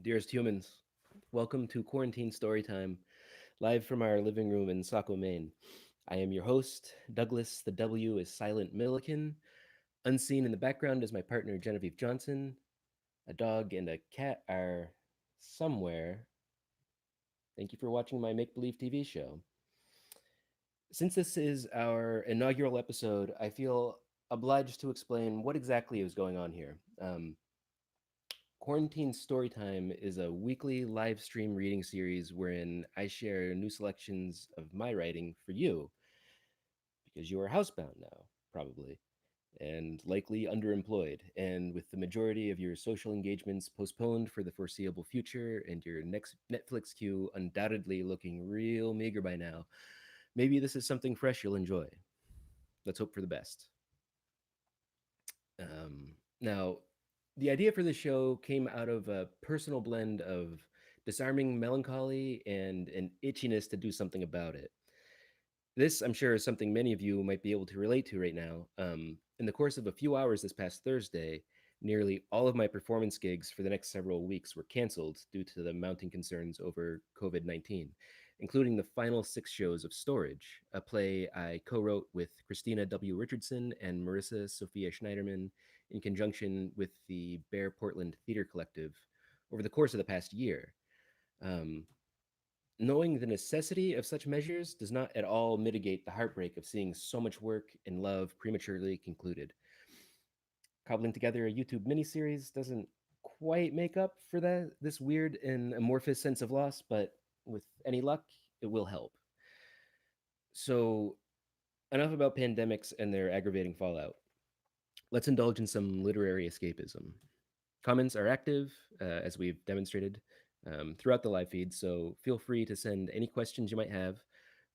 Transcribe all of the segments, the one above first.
Dearest humans, welcome to Quarantine Storytime, live from our living room in Saco, Maine. I am your host, Douglas. The W is silent Milliken. Unseen in the background is my partner, Genevieve Johnson. A dog and a cat are somewhere. Thank you for watching my make believe TV show. Since this is our inaugural episode, I feel obliged to explain what exactly is going on here. Quarantine Storytime is a weekly live stream reading series wherein I share new selections of my writing for you because you are housebound now, probably, and likely underemployed, and with the majority of your social engagements postponed for the foreseeable future and your next Netflix queue undoubtedly looking real meager by now. Maybe this is something fresh you'll enjoy. Let's hope for the best. Now, the idea for the show came out of a personal blend of disarming melancholy and an itchiness to do something about it. This, I'm sure, is something many of you might be able to relate to right now. In the course of a few hours this past Thursday, nearly all of my performance gigs for the next several weeks were canceled due to the mounting concerns over COVID 19, including the final six shows of Storage, a play I co wrote with Christina W. Richardson and Marissa Sophia Schneiderman in conjunction with the Bear Portland Theater Collective over the course of the past year. Um, Knowing the necessity of such measures does not at all mitigate the heartbreak of seeing so much work and love prematurely concluded. Cobbling together a YouTube miniseries doesn't quite make up for this weird and amorphous sense of loss, but with any luck, it will help. So, enough about pandemics and their aggravating fallout. Let's indulge in some literary escapism. Comments are active, as we've demonstrated throughout the live feed, so feel free to send any questions you might have.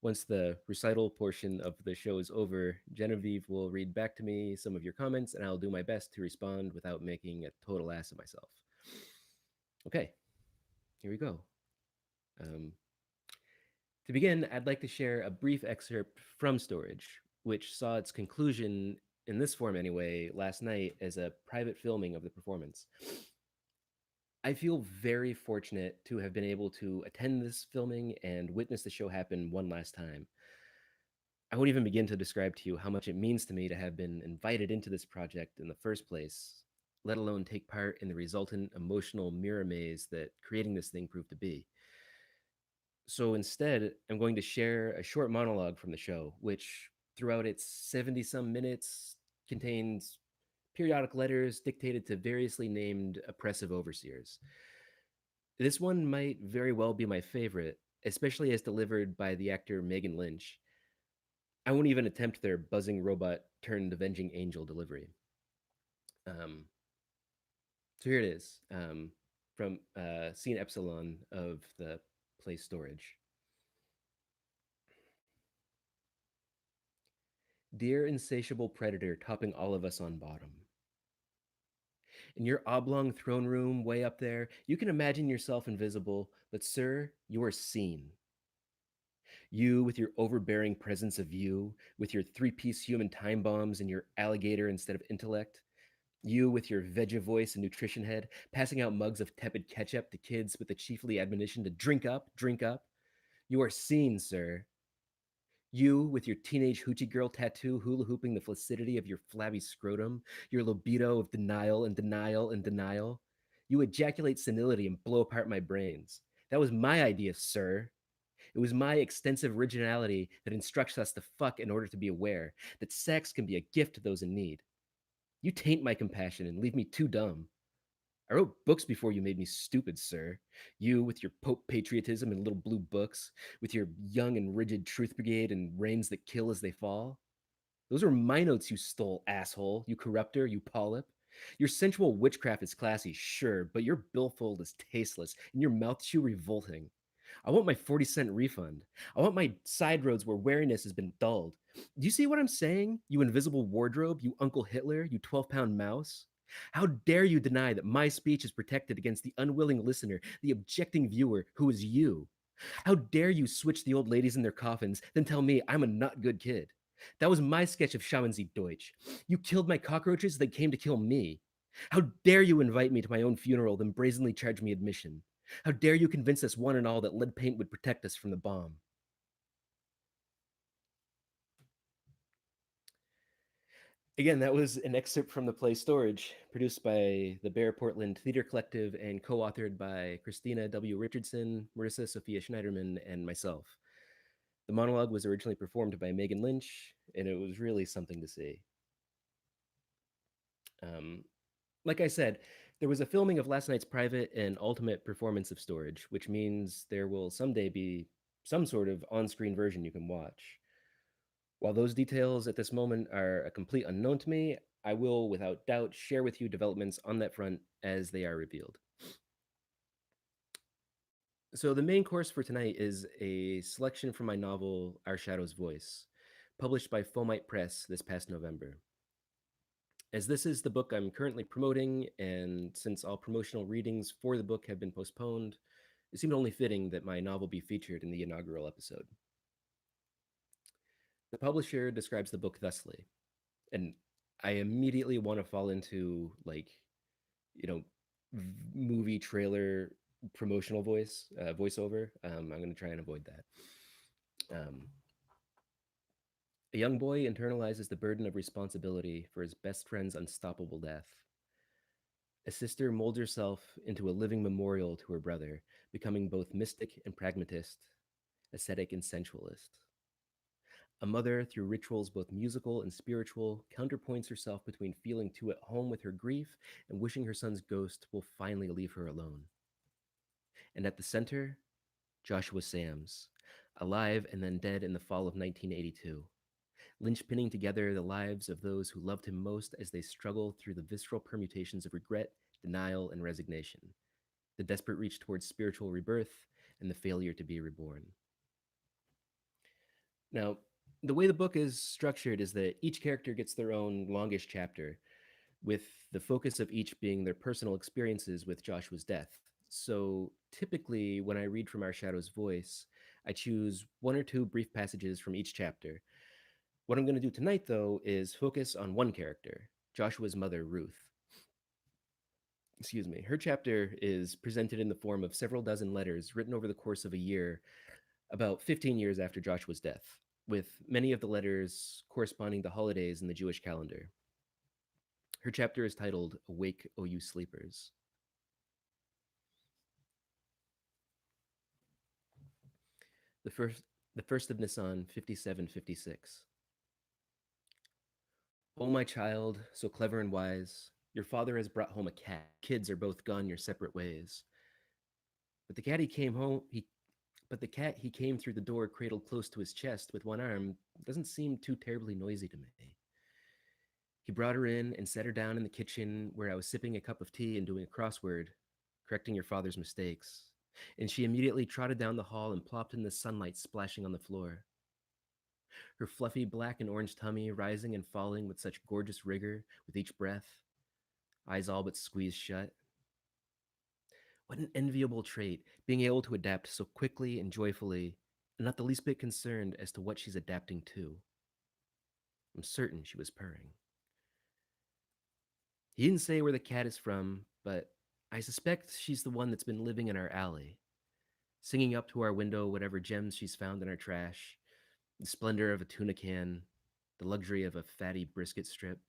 Once the recital portion of the show is over, Genevieve will read back to me some of your comments, and I'll do my best to respond without making a total ass of myself. Okay, here we go. Um, to begin, I'd like to share a brief excerpt from Storage, which saw its conclusion, in this form anyway, last night as a private filming of the performance. I feel very fortunate to have been able to attend this filming and witness the show happen one last time. I won't even begin to describe to you how much it means to me to have been invited into this project in the first place, let alone take part in the resultant emotional mirror maze that creating this thing proved to be. So instead, I'm going to share a short monologue from the show, which throughout its 70 some minutes contains periodic letters dictated to variously named oppressive overseers. This one might very well be my favorite, especially as delivered by the actor Megan Lynch. I won't even attempt their buzzing robot turned avenging angel delivery. Um, so here it is from scene epsilon of the play Storage. Dear insatiable predator topping all of us on bottom. In your oblong throne room way up there, you can imagine yourself invisible, but sir, you are seen. You with your overbearing presence of you, with your three-piece human time bombs and your alligator instead of intellect. You with your veggie voice and nutrition head, passing out mugs of tepid ketchup to kids with the chiefly admonition to drink up, drink up. You are seen, sir. You with your teenage hoochie girl tattoo hula hooping the flaccidity of your flabby scrotum, your libido of denial and denial and denial. You ejaculate senility and blow apart my brains. That was my idea, sir. It was my extensive originality that instructs us to fuck in order to be aware that sex can be a gift to those in need. You taint my compassion and leave me too dumb. I wrote books before you made me stupid, sir. You with your Pope patriotism and little blue books, with your young and rigid truth brigade and rains that kill as they fall. Those were my notes you stole, asshole, you corrupter, you polyp. Your sensual witchcraft is classy, sure, but your billfold is tasteless and your mouth chew revolting. I want my 40-cent refund. I want my side roads where wariness has been dulled. Do you see what I'm saying, you invisible wardrobe, you Uncle Hitler, you 12-pound mouse? How dare you deny that my speech is protected against the unwilling listener, the objecting viewer, who is you? How dare you switch the old ladies in their coffins, then tell me I'm a not good kid? That was my sketch of Schauen Sie Deutsch. You killed my cockroaches that came to kill me. How dare you invite me to my own funeral, then brazenly charge me admission? How dare you convince us one and all that lead paint would protect us from the bomb? Again, that was an excerpt from the play Storage, produced by the Bear Portland Theater Collective and co authored by Christina W. Richardson, Marissa Sophia Schneiderman, and myself. The monologue was originally performed by Megan Lynch, and it was really something to see. Um, like I said, there was a filming of last night's private and ultimate performance of Storage, which means there will someday be some sort of on screen version you can watch. While those details at this moment are a complete unknown to me, I will without doubt share with you developments on that front as they are revealed. So, the main course for tonight is a selection from my novel Our Shadow's Voice, published by Fomite Press this past November. As this is the book I'm currently promoting, and since all promotional readings for the book have been postponed, it seemed only fitting that my novel be featured in the inaugural episode. The publisher describes the book thusly, and I immediately want to fall into like, you know, movie trailer promotional voiceover. I'm going to try and avoid that. A young boy internalizes the burden of responsibility for his best friend's unstoppable death. A sister molds herself into a living memorial to her brother, becoming both mystic and pragmatist, ascetic and sensualist. A mother, through rituals both musical and spiritual, counterpoints herself between feeling too at home with her grief and wishing her son's ghost will finally leave her alone. And at the center, Joshua Sams, alive and then dead in the fall of 1982, linchpinning together the lives of those who loved him most as they struggle through the visceral permutations of regret, denial, and resignation, the desperate reach towards spiritual rebirth, and the failure to be reborn. Now, the way the book is structured is that each character gets their own longish chapter, with the focus of each being their personal experiences with Joshua's death. So typically, when I read from Our Shadow's Voice, I choose one or two brief passages from each chapter. What I'm going to do tonight, though, is focus on one character, Joshua's mother, Ruth. Excuse me. Her chapter is presented in the form of several dozen letters written over the course of a year, about 15 years after Joshua's death, with many of the letters corresponding to holidays in the Jewish calendar. Her chapter is titled Awake, O You Sleepers. The first, the first of Nisan, 5756. Oh, my child, so clever and wise, your father has brought home a cat. Kids are both gone your separate ways. But the cat he came home, he but the cat he came through the door cradled close to his chest with one arm doesn't seem too terribly noisy to me. He brought her in and set her down in the kitchen where I was sipping a cup of tea and doing a crossword, correcting your father's mistakes. And she immediately trotted down the hall and plopped in the sunlight splashing on the floor. Her fluffy black and orange tummy rising and falling with such gorgeous rigor with each breath, eyes all but squeezed shut. What an enviable trait, being able to adapt so quickly and joyfully, and not the least bit concerned as to what she's adapting to. I'm certain she was purring. He didn't say where the cat is from, but I suspect she's the one that's been living in our alley, singing up to our window whatever gems she's found in our trash, the splendor of a tuna can, the luxury of a fatty brisket strip.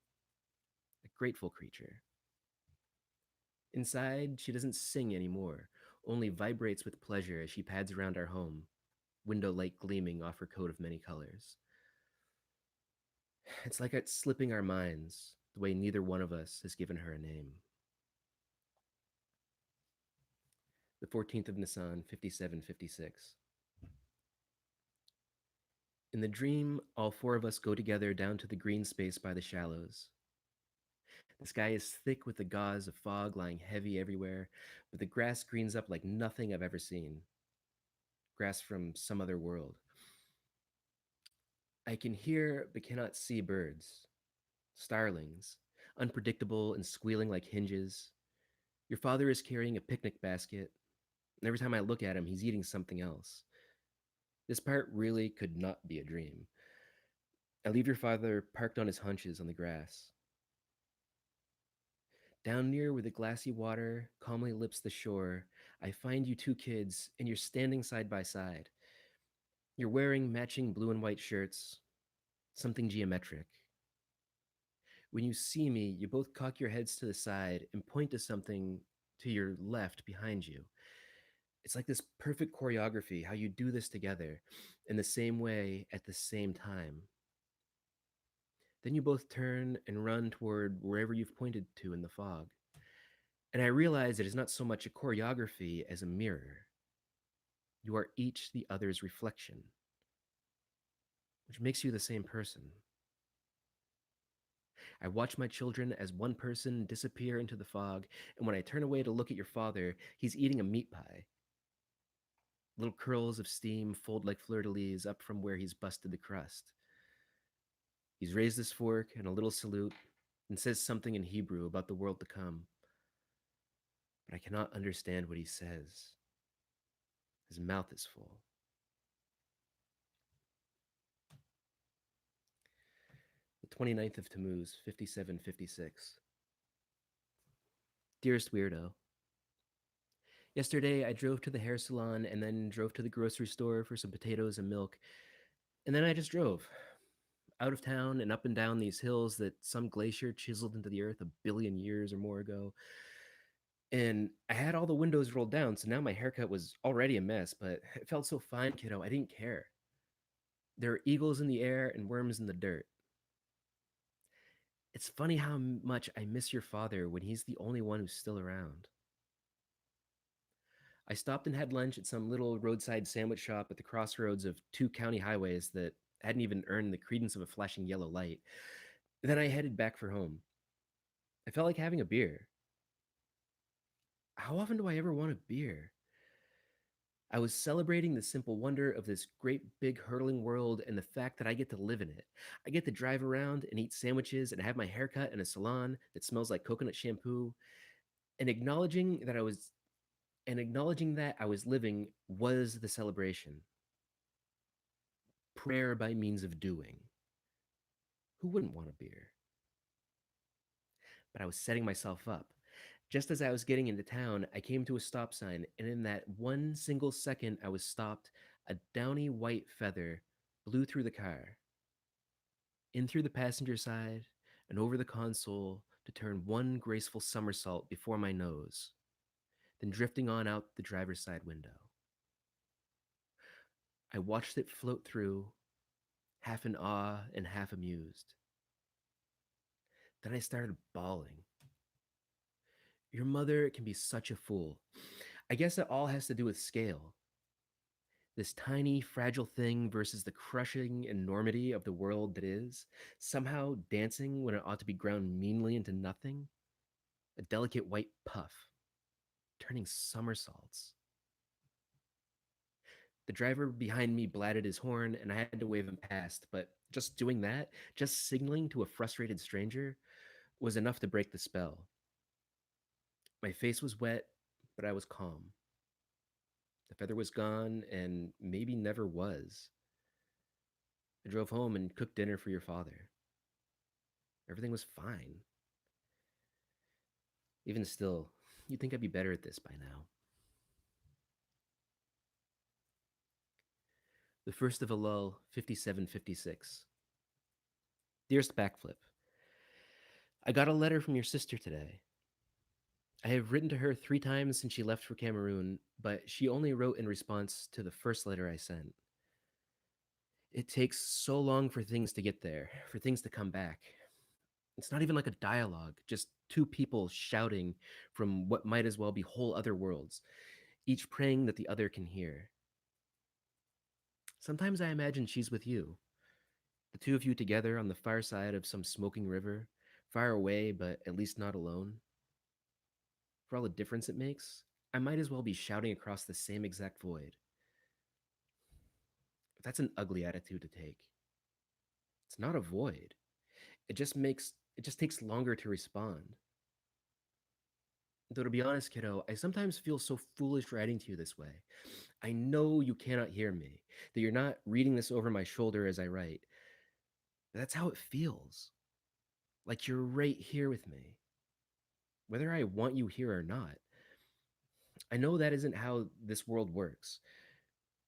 A grateful creature. Inside, she doesn't sing anymore, only vibrates with pleasure as she pads around our home, window light gleaming off her coat of many colors. It's like it's slipping our minds, the way neither one of us has given her a name. The 14th of Nisan, 5756. In the dream, all four of us go together down to the green space by the shallows. The sky is thick with the gauze of fog lying heavy everywhere, but the grass greens up like nothing I've ever seen. Grass from some other world. I can hear but cannot see birds. Starlings, unpredictable and squealing like hinges. Your father is carrying a picnic basket, and every time I look at him, he's eating something else. This part really could not be a dream. I leave your father parked on his hunches on the grass. Down near where the glassy water calmly lips the shore, I find you two kids, and you're standing side by side. You're wearing matching blue and white shirts, something geometric. When you see me, you both cock your heads to the side and point to something to your left behind you. It's like this perfect choreography, how you do this together in the same way at the same time. Then you both turn and run toward wherever you've pointed to in the fog. And I realize it is not so much a choreography as a mirror. You are each the other's reflection, which makes you the same person. I watch my children as one person disappear into the fog, and when I turn away to look at your father, he's eating a meat pie. Little curls of steam fold like fleur de lis up from where he's busted the crust. He's raised his fork and a little salute and says something in Hebrew about the world to come, but I cannot understand what he says. His mouth is full. The 29th of Tammuz, 5756. Dearest Weirdo, yesterday I drove to the hair salon and then drove to the grocery store for some potatoes and milk, and then I just drove out of town and up and down these hills that some glacier chiseled into the earth a billion years or more ago. And I had all the windows rolled down, so now my haircut was already a mess, but it felt so fine, kiddo. I didn't care. There are eagles in the air and worms in the dirt. It's funny how much I miss your father when he's the only one who's still around. I stopped and had lunch at some little roadside sandwich shop at the crossroads of two county highways that hadn't even earned the credence of a flashing yellow light. Then I headed back for home. I felt like having a beer. How often do I ever want a beer? I was celebrating the simple wonder of this great big hurtling world and the fact that I get to live in it. I get to drive around and eat sandwiches and have my haircut in a salon that smells like coconut shampoo. And acknowledging that I was living was the celebration. Prayer by means of doing. Who wouldn't want a beer? But I was setting myself up. Just as I was getting into town, I came to a stop sign, and in that one single second I was stopped, a downy white feather blew through the car, in through the passenger side, and over the console to turn one graceful somersault before my nose, then drifting on out the driver's side window. I watched it float through, half in awe and half amused. Then I started bawling. Your mother can be such a fool. I guess it all has to do with scale. This tiny, fragile thing versus the crushing enormity of the world that is, somehow dancing when it ought to be ground meanly into nothing. A delicate white puff, turning somersaults. The driver behind me blatted his horn, and I had to wave him past, but just doing that, just signaling to a frustrated stranger, was enough to break the spell. My face was wet, but I was calm. The feather was gone, and maybe never was. I drove home and cooked dinner for your father. Everything was fine. Even still, you'd think I'd be better at this by now. The first of Elul, 5756. Dearest Backflip, I got a letter from your sister today. I have written to her 3 times since she left for Cameroon, but she only wrote in response to the first letter I sent. It takes so long for things to get there, for things to come back. It's not even like a dialogue, just two people shouting from what might as well be whole other worlds, each praying that the other can hear. Sometimes I imagine she's with you, the two of you together on the far side of some smoking river, far away but at least not alone. For all the difference it makes, I might as well be shouting across the same exact void. But that's an ugly attitude to take. It's not a void. It just takes longer to respond. Though to be honest, kiddo, I sometimes feel so foolish writing to you this way. I know you cannot hear me, that you're not reading this over my shoulder as I write. But that's how it feels. Like you're right here with me. whether I want you here or not. I know that isn't how this world works.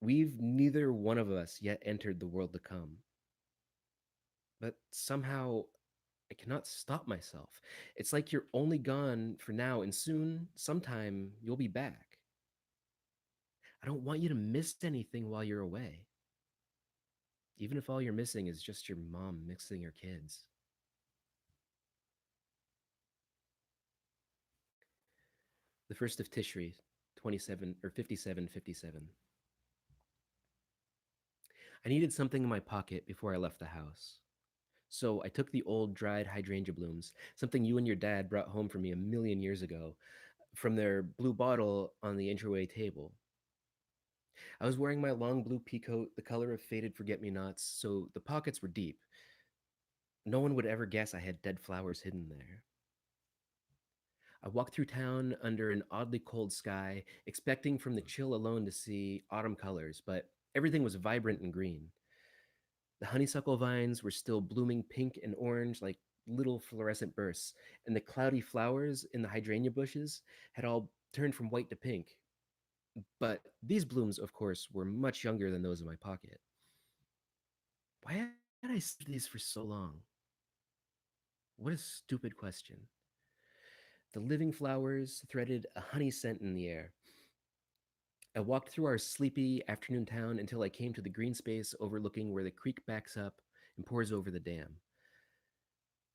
We've neither one of us yet entered the world to come. But somehow I cannot stop myself. It's like you're only gone for now, and soon, sometime, you'll be back. I don't want you to miss anything while you're away, even if all you're missing is just your mom mixing her kids. The first of Tishri, 27 or 5757. I needed something in my pocket before I left the house. So I took the old dried hydrangea blooms, something you and your dad brought home for me a million years ago, from their blue bottle on the entryway table. I was wearing my long blue peacoat, the color of faded forget me nots, so the pockets were deep. No one would ever guess I had dead flowers hidden there. I walked through town under an oddly cold sky, expecting from the chill alone to see autumn colors, but everything was vibrant and green. The honeysuckle vines were still blooming pink and orange like little fluorescent bursts, and the cloudy flowers in the hydrangea bushes had all turned from white to pink. But these blooms, of course, were much younger than those in my pocket. Why had I saved these for so long? What a stupid question. The living flowers threaded a honey scent in the air. I walked through our sleepy afternoon town until I came to the green space overlooking where the creek backs up and pours over the dam.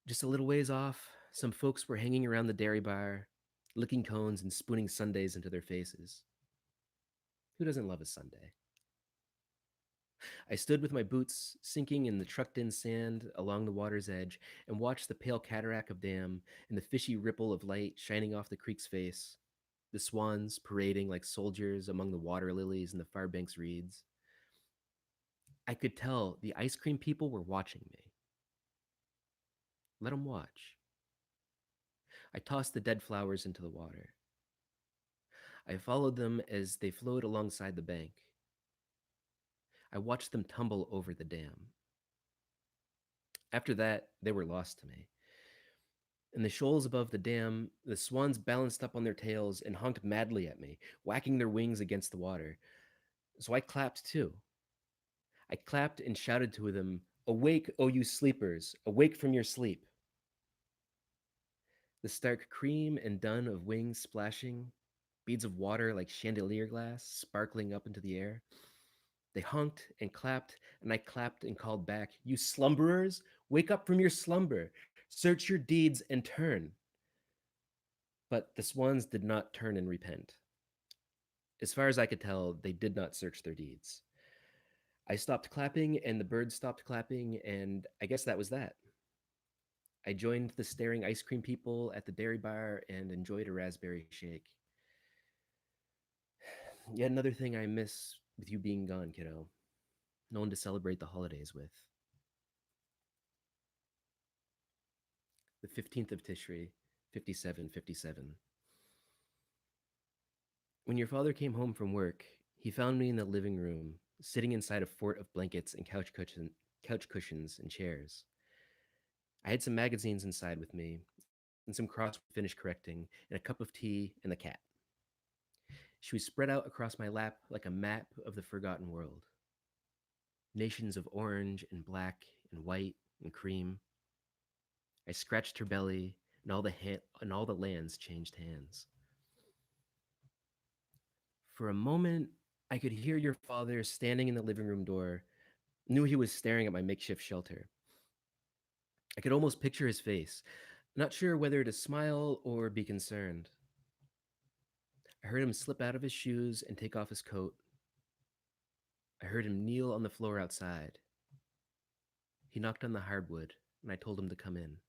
Just a little ways off, some folks were hanging around the dairy bar, licking cones and spooning sundaes into their faces. Who doesn't love a sundae? I stood with my boots sinking in the trucked in sand along the water's edge and watched the pale cataract of dam and the fishy ripple of light shining off the creek's face, the swans parading like soldiers among the water lilies and the far bank's reeds. I could tell the ice cream people were watching me. Let them watch. I tossed the dead flowers into the water. I followed them as they flowed alongside the bank. I watched them tumble over the dam. After that, they were lost to me. In the shoals above the dam, the swans balanced up on their tails and honked madly at me, whacking their wings against the water. So I clapped too. I clapped and shouted to them, "Awake, O you sleepers! Awake from your sleep!" The stark cream and dun of wings splashing, beads of water like chandelier glass sparkling up into the air. They honked and clapped, and I clapped and called back, "You slumberers! Wake up from your slumber! Search your deeds and turn!" But the swans did not turn and repent. As far as I could tell, they did not search their deeds. I stopped clapping, and the birds stopped clapping, and I guess that was that. I joined the staring ice cream people at the dairy bar and enjoyed a raspberry shake. Yet another thing I miss with you being gone, kiddo. No one to celebrate the holidays with. The 15th of Tishri, 5757. When your father came home from work, he found me in the living room, sitting inside a fort of blankets and couch cushions and chairs. I had some magazines inside with me, and some crossword finished correcting, and a cup of tea and the cat. She was spread out across my lap like a map of the forgotten world. Nations of orange and black and white and cream. I scratched her belly, and all the lands changed hands. For a moment, I could hear your father standing in the living room door, knew he was staring at my makeshift shelter. I could almost picture his face, not sure whether to smile or be concerned. I heard him slip out of his shoes and take off his coat. I heard him kneel on the floor outside. He knocked on the hardwood, and I told him to come in.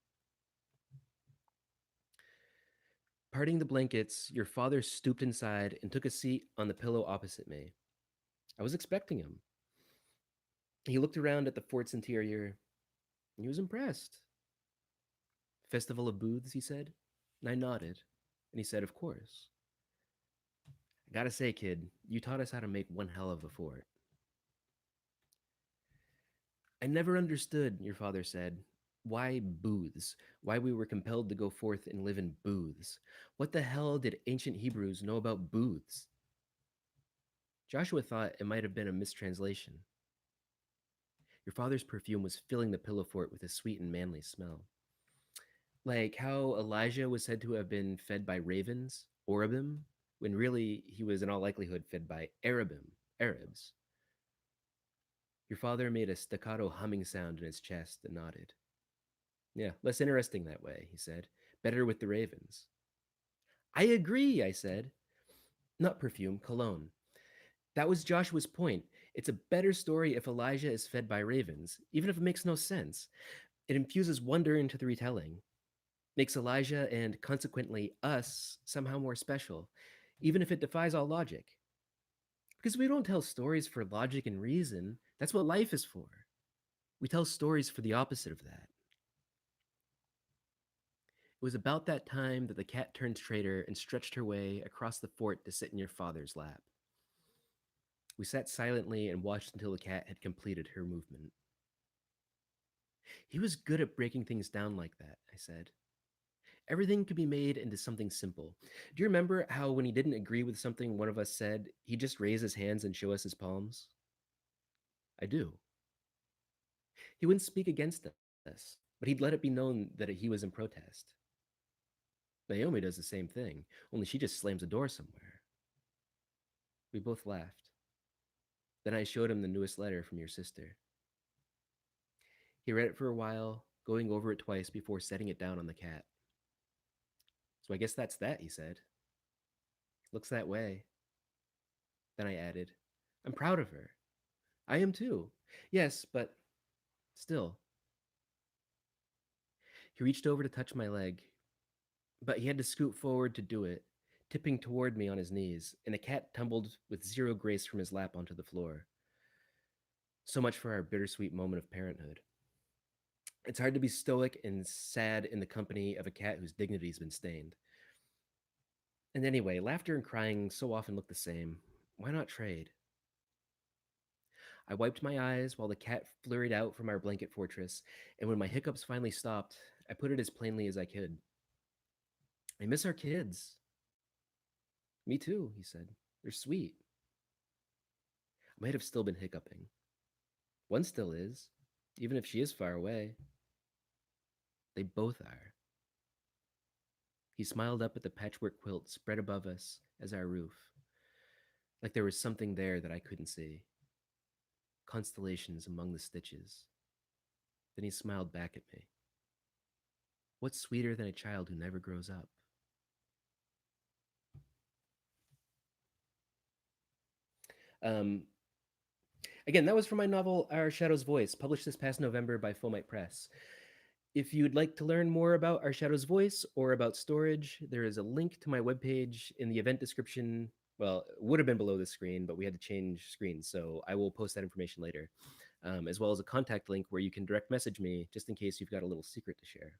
Parting the blankets, your father stooped inside and took a seat on the pillow opposite me. I was expecting him. He looked around at the fort's interior. He was impressed. "Festival of Booths," he said. And I nodded, and he said, "Of course." "I gotta say, kid, you taught us how to make one hell of a fort." "I never understood," your father said, Why booths? Why we were compelled to go forth and live in booths? What the hell did ancient Hebrews know about booths? Joshua thought it might have been a mistranslation. Your father's perfume was filling the pillow fort with a sweet and manly smell. Like how Elijah was said to have been fed by ravens, Oribim, when really he was in all likelihood fed by Arabim, Arabs. Your father made a staccato humming sound in his chest and nodded. Yeah, less interesting that way, he said. Better with the ravens. I agree, I said. Not perfume, cologne. That was Joshua's point. It's a better story if Elijah is fed by ravens, even if it makes no sense. It infuses wonder into the retelling, makes Elijah and consequently us somehow more special, even if it defies all logic. Because we don't tell stories for logic and reason. That's what life is for. We tell stories for the opposite of that. It was about that time that the cat turned traitor and stretched her way across the fort to sit in your father's lap. We sat silently and watched until the cat had completed her movement. He was good at breaking things down like that, I said. Everything could be made into something simple. Do you remember how when he didn't agree with something one of us said, he'd just raise his hands and show us his palms? I do. He wouldn't speak against us, but he'd let it be known that he was in protest. Naomi does the same thing, only she just slams a door somewhere. We both laughed. Then I showed him the newest letter from your sister. He read it for a while, going over it twice before setting it down on the cat. So I guess that's that, he said. Looks that way. Then I added, I'm proud of her. I am too. Yes, but still. He reached over to touch my leg, but he had to scoot forward to do it, tipping toward me on his knees, and the cat tumbled with zero grace from his lap onto the floor. So much for our bittersweet moment of parenthood. It's hard to be stoic and sad in the company of a cat whose dignity's been stained. And anyway, laughter and crying so often look the same. Why not trade? I wiped my eyes while the cat flurried out from our blanket fortress, and when my hiccups finally stopped, I put it as plainly as I could. I miss our kids. Me too, he said. They're sweet. I might have still been hiccuping. One still is, even if she is far away. They both are. He smiled up at the patchwork quilt spread above us as our roof, like there was something there that I couldn't see. Constellations among the stitches. Then he smiled back at me. What's sweeter than a child who never grows up? Um, Again, that was from my novel Our Shadow's Voice, published this past November by Fomite Press. If you'd like to learn more about Our Shadow's Voice or about storage, there is a link to my webpage in the event description. Well, it would have been below the screen, but we had to change screens, so I will post that information later, as well as a contact link where you can direct message me just in case you've got a little secret to share.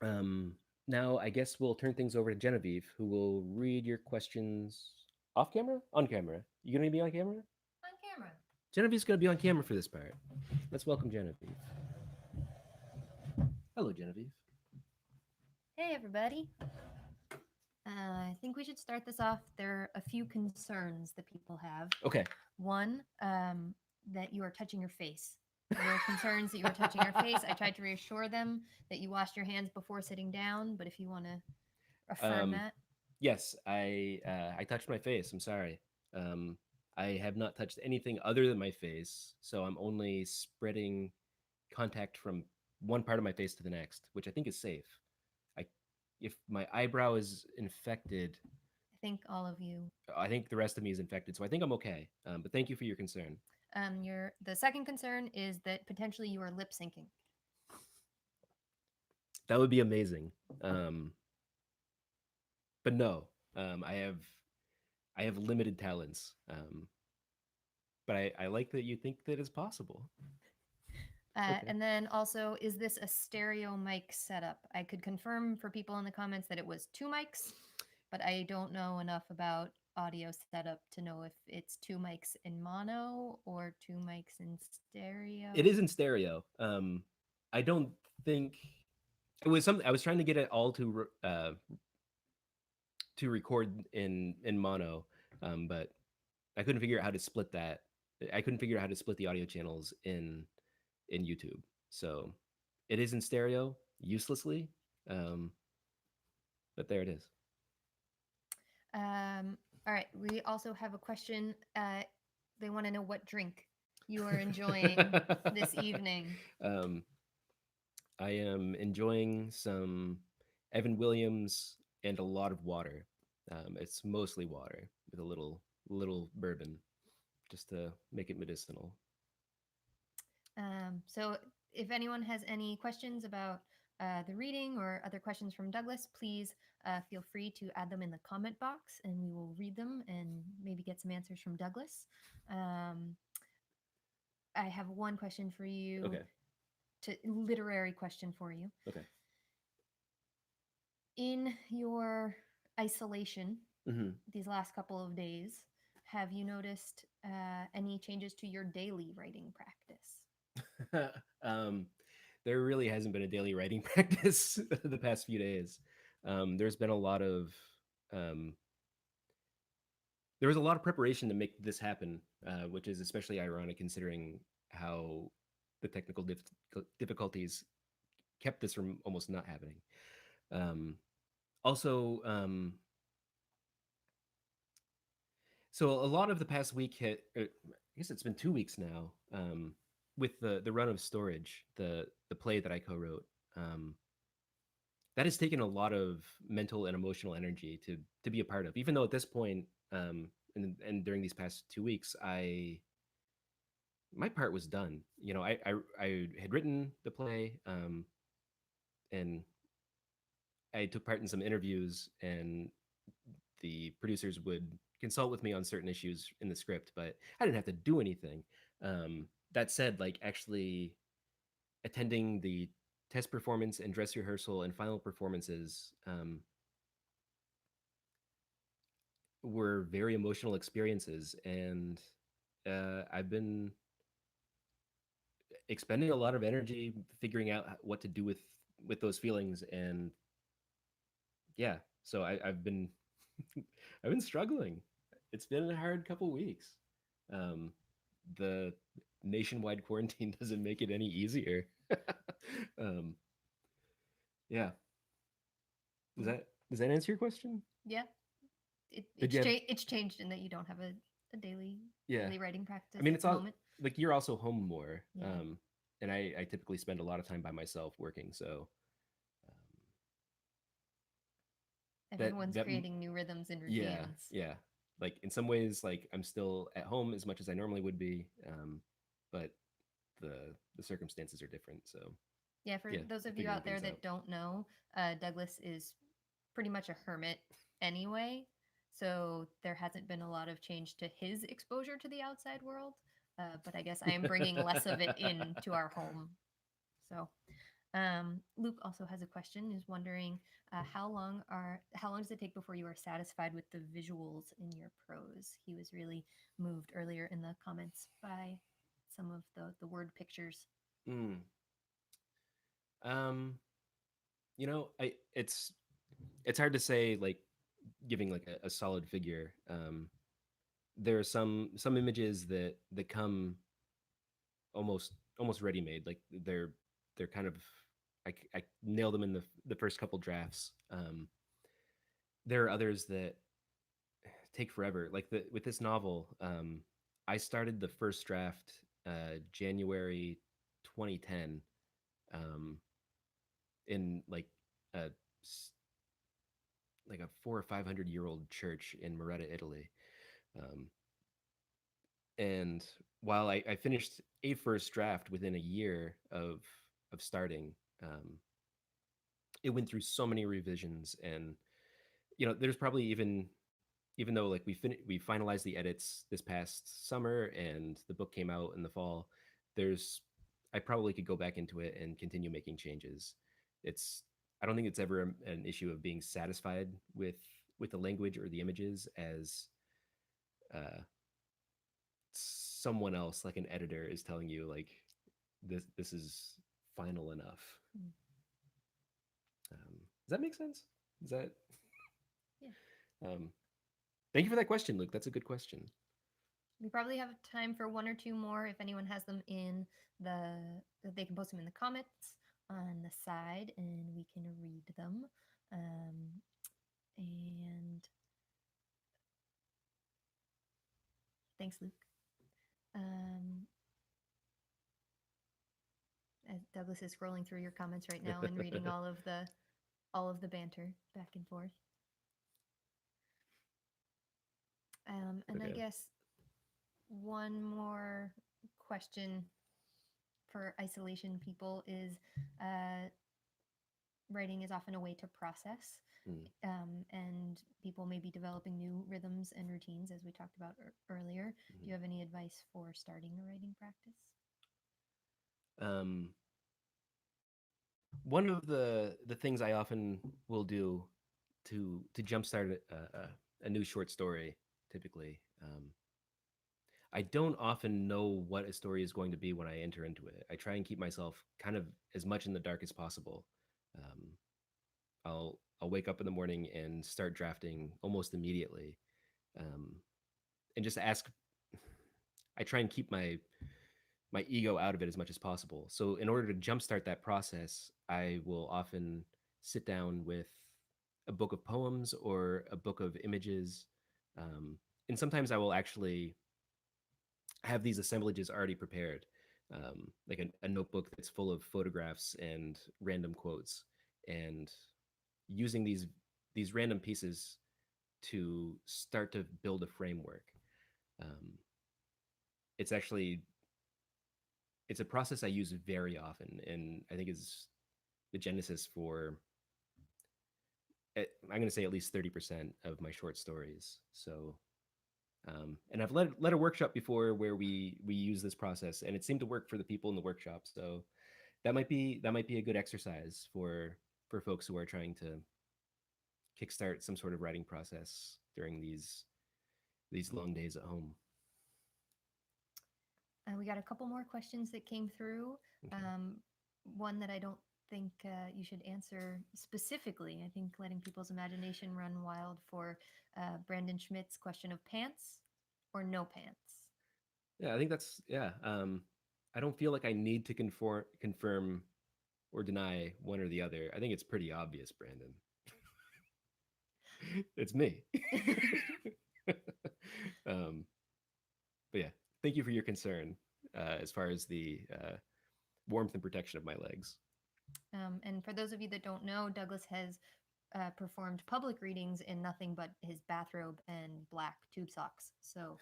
Um, Now, I guess we'll turn things over to Genevieve, who will read your questions off camera? On camera. You gonna be on camera? On camera. Genevieve's gonna be on camera for this part. Let's welcome Genevieve. Hello, Genevieve. Hey, everybody. I think we should start this off. There are a few concerns that people have. Okay. One, that you are touching your face. There are concerns that you are touching your face. I tried to reassure them that you washed your hands before sitting down, but if you want to affirm Um, that. yes, I touched my face. I'm sorry. Um, I have not touched anything other than my face, so I'm only spreading contact from one part of my face to the next, which I think is safe. I, if my eyebrow is infected, I think all of you. I think the rest of me is infected, so I think I'm okay. But thank you for your concern. The second concern is that potentially you are lip syncing. That would be amazing. Um, but no, um, I have I have limited talents. But I like that you think that is possible. Okay. And then also, is this a stereo mic setup? I could confirm for people in the comments that it was two mics, but I don't know enough about audio setup to know if it's two mics in mono or two mics in stereo. It is in stereo. I don't think it was something I was trying to get it all to record in mono, but I couldn't figure out how to split that. I couldn't figure out how to split the audio channels in YouTube. So it is in stereo uselessly, um, but there it is. All right. We also have a question. They want to know what drink you are enjoying this evening. um, I am enjoying some Evan Williams and a lot of water. It's mostly water with a little bourbon just to make it medicinal. So, if anyone has any questions about the reading or other questions from Douglas, please feel free to add them in the comment box and we will read them and maybe get some answers from Douglas. Um, I have one question for you, Okay. to literary question for you. Okay. In your isolation Hmm. these last couple of days, have you noticed any changes to your daily writing practice? um, there really hasn't been a daily writing practice the past few days. There's been a lot of um, there was a lot of preparation to make this happen, which is especially ironic considering how the technical difficulties kept this from almost not happening. Um, also, so a lot of the past week I guess it's been 2 weeks now. With the run of Storage, the play that I co-wrote, that has taken a lot of mental and emotional energy to be a part of. Even though at this point, and during these past 2 weeks, I my part was done. You know, I had written the play, and I took part in some interviews, and the producers would consult with me on certain issues in the script, but I didn't have to do anything. That said, like actually attending the test performance and dress rehearsal and final performances were very emotional experiences, and I've been expending a lot of energy figuring out what to do with those feelings, and yeah, so I've been I've been struggling. It's been a hard couple weeks. Um, the nationwide quarantine doesn't make it any easier. um, yeah, Mm, does that answer your question? yeah, Did you have it's changed in that you don't have a yeah? daily writing I practice mean, at it's the all moment. like you're also home more, Yeah, and I typically spend a lot of time by myself working, so um, everyone's that creating new rhythms and yeah, routines. yeah. Like in some ways, like I'm still at home as much as I normally would be, but the circumstances are different. So Yeah, for yeah, those of you figuring out there things out. that don't know, Douglas is pretty much a hermit anyway. So there hasn't been a lot of change to his exposure to the outside world. But I guess I am bringing less of it into our home. So Luke also has a question. Is wondering how long does it take before you are satisfied with the visuals in your prose? He was really moved earlier in the comments by some of the word pictures. Mm. Um, I it's hard to say like giving like a solid figure. There are some images that come almost ready made. Like they're kind of I nail them in the first couple drafts. There are others that take forever. Like with this novel, I started the first draft January 2010, um, in a like a 400 or 500 year old church in Moretta, Italy. Um, and while I finished a first draft within a year of starting, um, it went through so many revisions, and there's probably even though like we finalized the edits this past summer and the book came out in the fall, there's I probably could go back into it and continue making changes. It's I don't think it's ever an issue of being satisfied with the language or the images as uh, someone else like an editor is telling you like this is final enough. Mm. Does that make sense? Is that Yeah. um, thank you for that question, Luke. That's a good question. We probably have time for one or two more if anyone has them in the, they can post them in the comments on the side and we can read them. And thanks, Luke. Um, Douglas is scrolling through your comments right now and reading all of the banter back and forth. And I Okay. guess one more question for isolation people is uh, writing is often a way to process, Mm, and people may be developing new rhythms and routines, as we talked about earlier. Do you mhm. have any advice for starting a writing practice? Um, one of the things I often will do to jumpstart a new short story, typically, I don't often know what a story is going to be when I enter into it. I try and keep myself kind of as much in the dark as possible. Um, I'll wake up in the morning and start drafting almost immediately, um, and just ask. I try and keep my ego out of it as much as possible. So in order to jumpstart that process, I will often sit down with a book of poems or a book of images, and sometimes I will actually have these assemblages already prepared, like a notebook that's full of photographs and random quotes, and using these random pieces to start to build a framework. Um, it's actually it's a process I use very often, and I think is the genesis for I'm going to say at least 30% of my short stories. So, and I've led a workshop before where we use this process, and it seemed to work for the people in the workshop. So that might be a good exercise for folks who are trying to kickstart some sort of writing process during these long days at home. We got a couple more questions that came through. Okay. Um, one that I don't think you should answer specifically. I think letting people's imagination run wild for Brandon Schmidt's question of pants or no pants. Yeah, I think that's yeah. I don't feel like I need to confirm or deny one or the other. I think it's pretty obvious, Brandon. It's me. um, but yeah, thank you for your concern as far as the warmth and protection of my legs. And for those of you that don't know, Douglas has performed public readings in nothing but his bathrobe and black tube socks. So,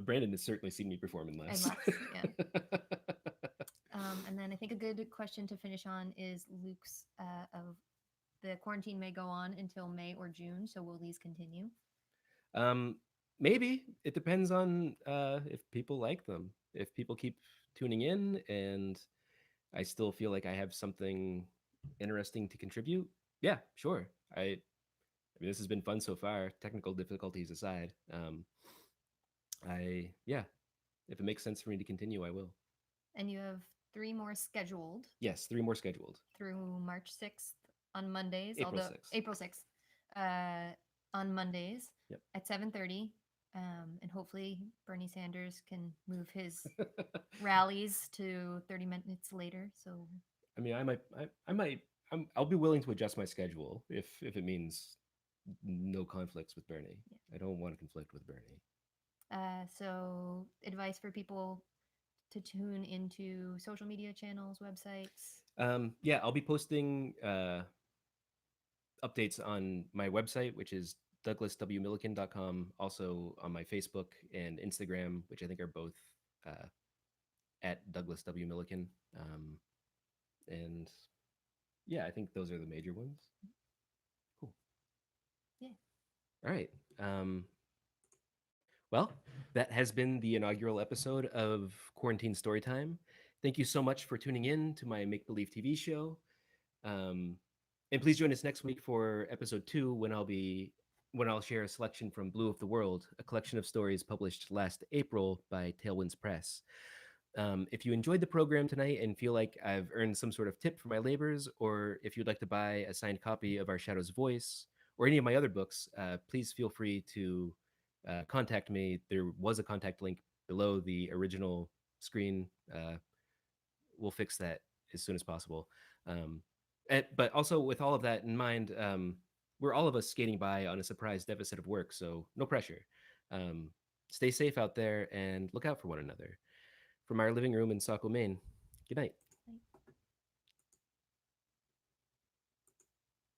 Brandon has certainly seen me perform in and less. less, yeah. And then I think a good question to finish on is Luke's of the quarantine may go on until May or June. So will these continue? um, maybe it depends on if people like them. If people keep tuning in, and I still feel like I have something interesting to contribute. Yeah, sure. I mean, this has been fun so far. Technical difficulties aside, I yeah. If it makes sense for me to continue, I will. And you have three more scheduled Yes, three more scheduled. through March 6th on Mondays, April although 6th. April 6th uh, on Mondays Yep. at 7:30. And hopefully Bernie Sanders can move his rallies to 30 minutes later. So, I mean, I might, I'll be willing to adjust my schedule if it means no conflicts with Bernie. I don't want to conflict with Bernie. so advice for people to tune into social media channels, websites. Yeah, I'll be posting updates on my website, which is douglaswmilliken.com. Also on my Facebook and Instagram, which I think are both uh, at Douglas W. Milliken. And yeah, I think those are the major ones. Cool. Yeah. All right. Well, that has been the inaugural episode of Quarantine Storytime. Thank you so much for tuning in to my make believe TV show. Um, and please join us next week for episode 2 when I'll share a selection from Blue of the World, a collection of stories published last April by Tailwinds Press. If you enjoyed the program tonight and feel like I've earned some sort of tip for my labors, or if you'd like to buy a signed copy of Our Shadow's Voice or any of my other books, please feel free to contact me. There was a contact link below the original screen. We'll fix that as soon as possible. Um, but also, with all of that in mind, we're all of us skating by on a surprise deficit of work, so no pressure. Um, Stay safe out there and look out for one another. From our living room in Saco, Maine, good night.